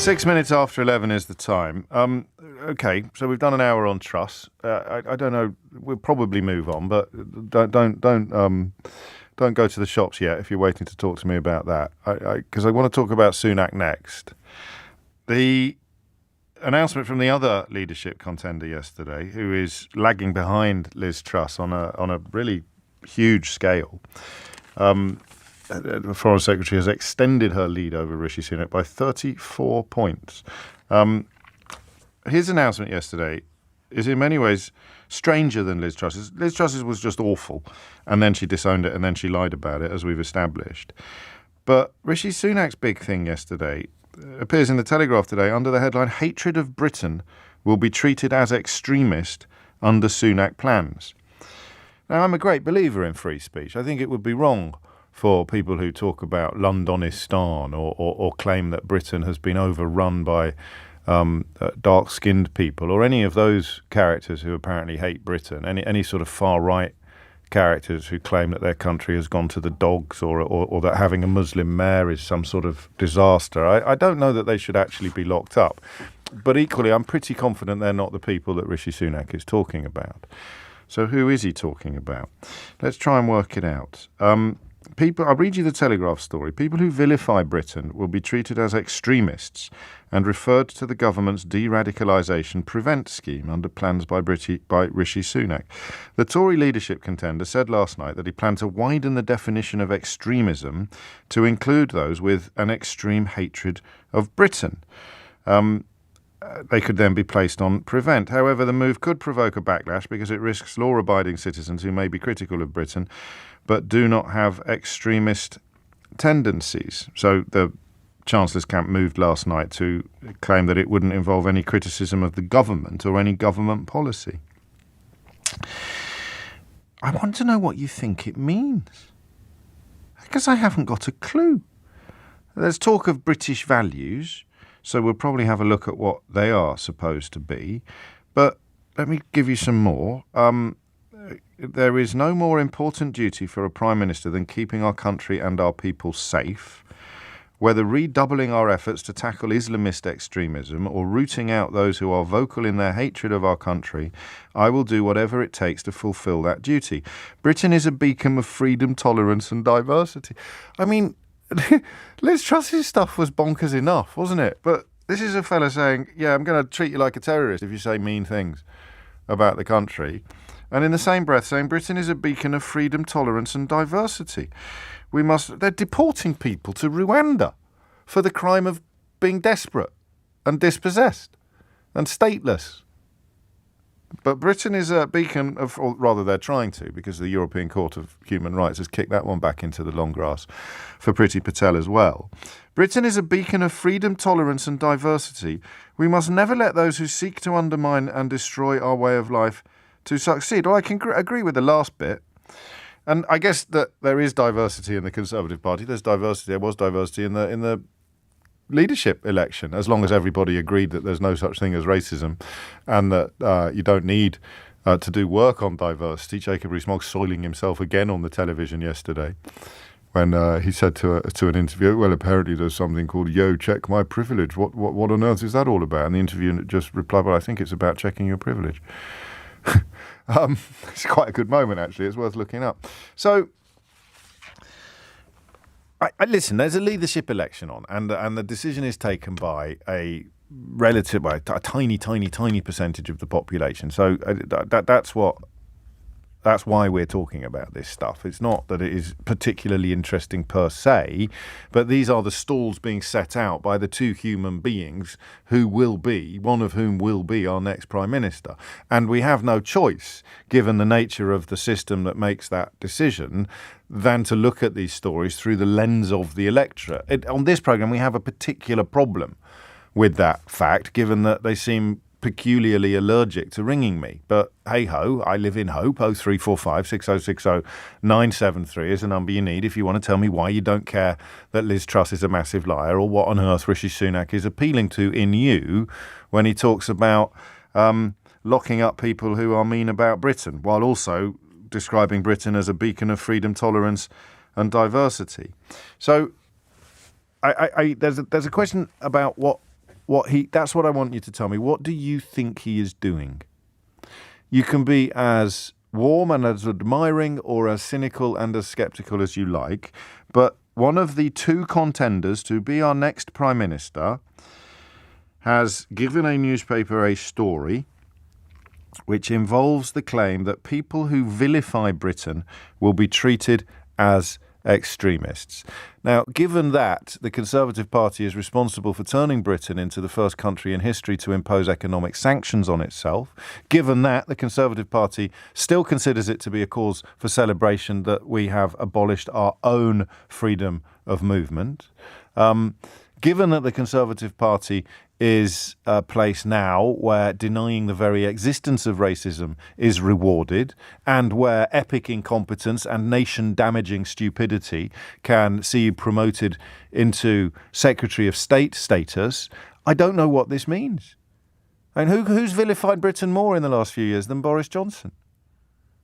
6 minutes after 11 is the time. Okay, so we've done an hour on Truss. I don't know. We'll probably move on, but don't go to the shops yet if you're waiting to talk to me about that. Because I want to talk about Sunak next. The announcement from the other leadership contender yesterday, who is lagging behind Liz Truss on a really huge scale. The Foreign Secretary has extended her lead over Rishi Sunak by 34 points. His announcement yesterday is in many ways stranger than Liz Truss's. Liz Truss's was just awful, and then she disowned it, and then she lied about it, as we've established. But Rishi Sunak's big thing yesterday appears in the Telegraph today under the headline, "Hatred of Britain will be treated as extremist under Sunak plans." Now, I'm a great believer in free speech. I think it would be wrong for people who talk about Londonistan or claim that Britain has been overrun by dark-skinned people, or any of those characters who apparently hate Britain, any sort of far-right characters who claim that their country has gone to the dogs, or that having a Muslim mayor is some sort of disaster. I don't know that they should actually be locked up. But equally, I'm pretty confident they're not the people that Rishi Sunak is talking about. So who is he talking about? Let's try and work it out. I'll read you the Telegraph story. "People who vilify Britain will be treated as extremists and referred to the government's de-radicalisation prevent scheme under plans by Rishi Sunak." The Tory leadership contender said last night that he planned to widen the definition of extremism to include those with an extreme hatred of Britain. They could then be placed on prevent. However, the move could provoke a backlash because it risks law-abiding citizens who may be critical of Britain but do not have extremist tendencies. So the Chancellor's camp moved last night to claim that it wouldn't involve any criticism of the government or any government policy. I want to know what you think it means, because I haven't got a clue. There's talk of British values, so we'll probably have a look at what they are supposed to be. But let me give you some more. There is no more important duty for a Prime Minister than keeping our country and our people safe. Whether redoubling our efforts to tackle Islamist extremism or rooting out those who are vocal in their hatred of our country, I will do whatever it takes to fulfil that duty. Britain is a beacon of freedom, tolerance and diversity. I mean, Liz Truss's stuff was bonkers enough, wasn't it? But this is a fella saying, yeah, I'm going to treat you like a terrorist if you say mean things about the country. And in the same breath saying Britain is a beacon of freedom, tolerance and diversity. They're deporting people to Rwanda for the crime of being desperate and dispossessed and stateless. But Britain is a beacon of, or rather they're trying to, because the European Court of Human Rights has kicked that one back into the long grass for Priti Patel as well. Britain is a beacon of freedom, tolerance and diversity. We must never let those who seek to undermine and destroy our way of life to succeed. Well, I can agree with the last bit. And I guess that there is diversity in the Conservative Party. There was diversity in the leadership election, as long as everybody agreed that there's no such thing as racism and that you don't need to do work on diversity. Jacob Rees-Mogg soiling himself again on the television yesterday when he said to an interviewer, well, apparently there's something called "Yo, check my privilege." What on earth is that all about? And the interviewer just replied, well, I think it's about checking your privilege. It's quite a good moment, actually. It's worth looking up. So, listen, there's a leadership election on, and the decision is taken by a tiny percentage of the population. So that's why we're talking about this stuff. It's not that it is particularly interesting per se, but these are the stalls being set out by the two human beings one of whom will be our next Prime Minister. And we have no choice, given the nature of the system that makes that decision, than to look at these stories through the lens of the electorate. On this programme, we have a particular problem with that fact, given that they seem peculiarly allergic to ringing me. But hey-ho, I live in hope. 0345 6060 973 is the number you need if you want to tell me why you don't care that Liz Truss is a massive liar, or what on earth Rishi Sunak is appealing to in you when he talks about locking up people who are mean about Britain, while also describing Britain as a beacon of freedom, tolerance and diversity. So there's a question about what That's what I want you to tell me. What do you think he is doing? You can be as warm and as admiring or as cynical and as sceptical as you like, but one of the two contenders to be our next Prime Minister has given a newspaper a story which involves the claim that people who vilify Britain will be treated as extremists. Now, given that the Conservative Party is responsible for turning Britain into the first country in history to impose economic sanctions on itself, given that the Conservative Party still considers it to be a cause for celebration that we have abolished our own freedom of movement, given that the Conservative Party is a place now where denying the very existence of racism is rewarded and where epic incompetence and nation-damaging stupidity can see you promoted into Secretary of State status, I don't know what this means. And who's vilified Britain more in the last few years than Boris Johnson?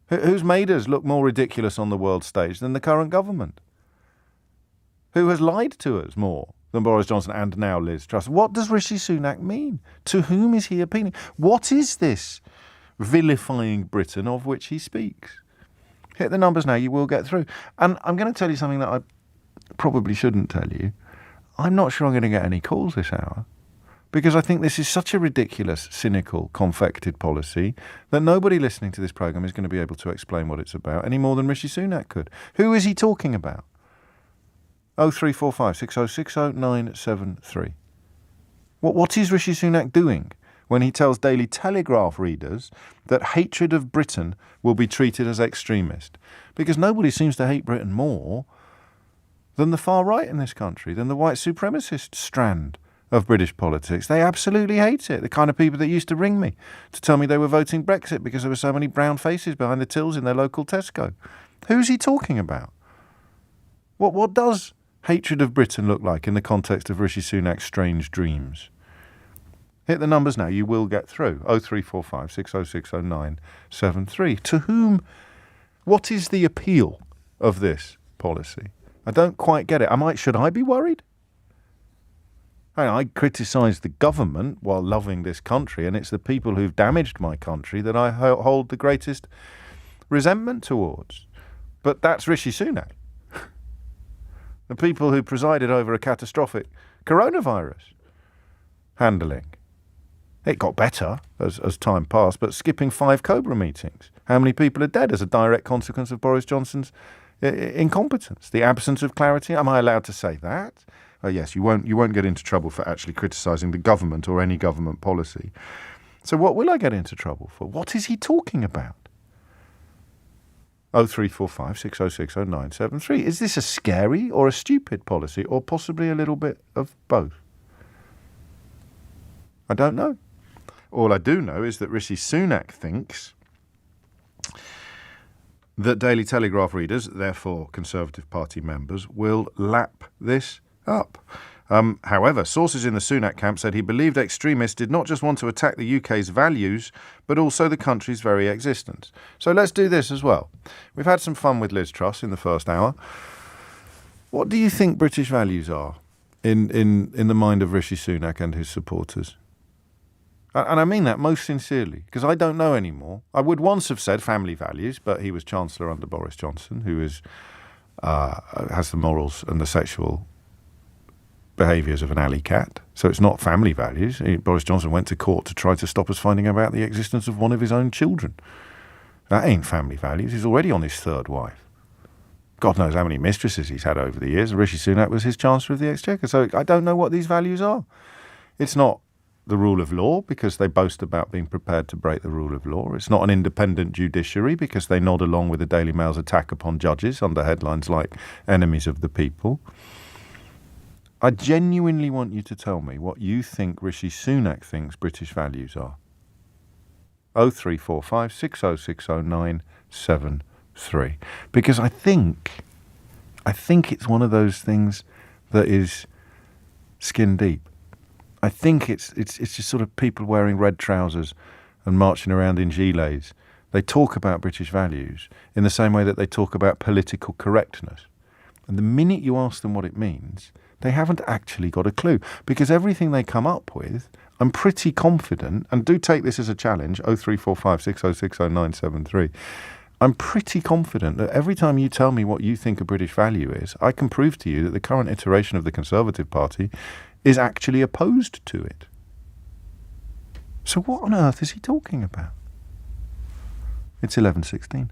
Who's made us look more ridiculous on the world stage than the current government? Who has lied to us more than Boris Johnson and now Liz Truss? What does Rishi Sunak mean? To whom is he appealing? What is this vilifying Britain of which he speaks? Hit the numbers now, you will get through. And I'm going to tell you something that I probably shouldn't tell you. I'm not sure I'm going to get any calls this hour because I think this is such a ridiculous, cynical, confected policy that nobody listening to this programme is going to be able to explain what it's about any more than Rishi Sunak could. Who is he talking about? 0345 6060 973. What is Rishi Sunak doing when he tells Daily Telegraph readers that hatred of Britain will be treated as extremist? Because nobody seems to hate Britain more than the far right in this country, than the white supremacist strand of British politics. They absolutely hate it. The kind of people that used to ring me to tell me they were voting Brexit because there were so many brown faces behind the tills in their local Tesco. Who's he talking about? What does hatred of Britain look like in the context of Rishi Sunak's strange dreams? Hit the numbers now, you will get through. 0345 6060 973. To whom, what is the appeal of this policy? I don't quite get it. Should I be worried? I criticise the government while loving this country, and it's the people who've damaged my country that I hold the greatest resentment towards. But that's Rishi Sunak. The people who presided over a catastrophic coronavirus handling. It got better as time passed, but skipping 5 Cobra meetings. How many people are dead as a direct consequence of Boris Johnson's incompetence? The absence of clarity. Am I allowed to say that? Oh, yes, you won't get into trouble for actually criticising the government or any government policy. So what will I get into trouble for? What is he talking about? 0345 6060 973. Is this a scary or a stupid policy, or possibly a little bit of both? I don't know. All I do know is that Rishi Sunak thinks that Daily Telegraph readers, therefore Conservative Party members, will lap this up. However, sources in the Sunak camp said he believed extremists did not just want to attack the UK's values, but also the country's very existence. So let's do this as well. We've had some fun with Liz Truss in the first hour. What do you think British values are in the mind of Rishi Sunak and his supporters? And I mean that most sincerely, because I don't know anymore. I would once have said family values, but he was Chancellor under Boris Johnson, who has the morals and the sexual behaviours of an alley cat. So it's not family values. Boris Johnson went to court to try to stop us finding about the existence of one of his own children. That ain't family values. He's already on his 3rd wife. God knows how many mistresses he's had over the years. Rishi Sunak was his Chancellor of the Exchequer. So I don't know what these values are. It's not the rule of law, because they boast about being prepared to break the rule of law. It's not an independent judiciary, because they nod along with the Daily Mail's attack upon judges under headlines like enemies of the people. I genuinely want you to tell me what you think Rishi Sunak thinks British values are. 0345 6060 973. Because I think it's one of those things that is skin deep. I think it's just sort of people wearing red trousers and marching around in gilets. They talk about British values in the same way that they talk about political correctness. And the minute you ask them what it means, They haven't actually got a clue, because everything they come up with, I'm pretty confident, and do take this as a challenge, 0345 6060 973. I'm pretty confident that every time you tell me what you think a British value is, I can prove to you that the current iteration of the Conservative Party is actually opposed to it. So what on earth is he talking about? It's 11:16.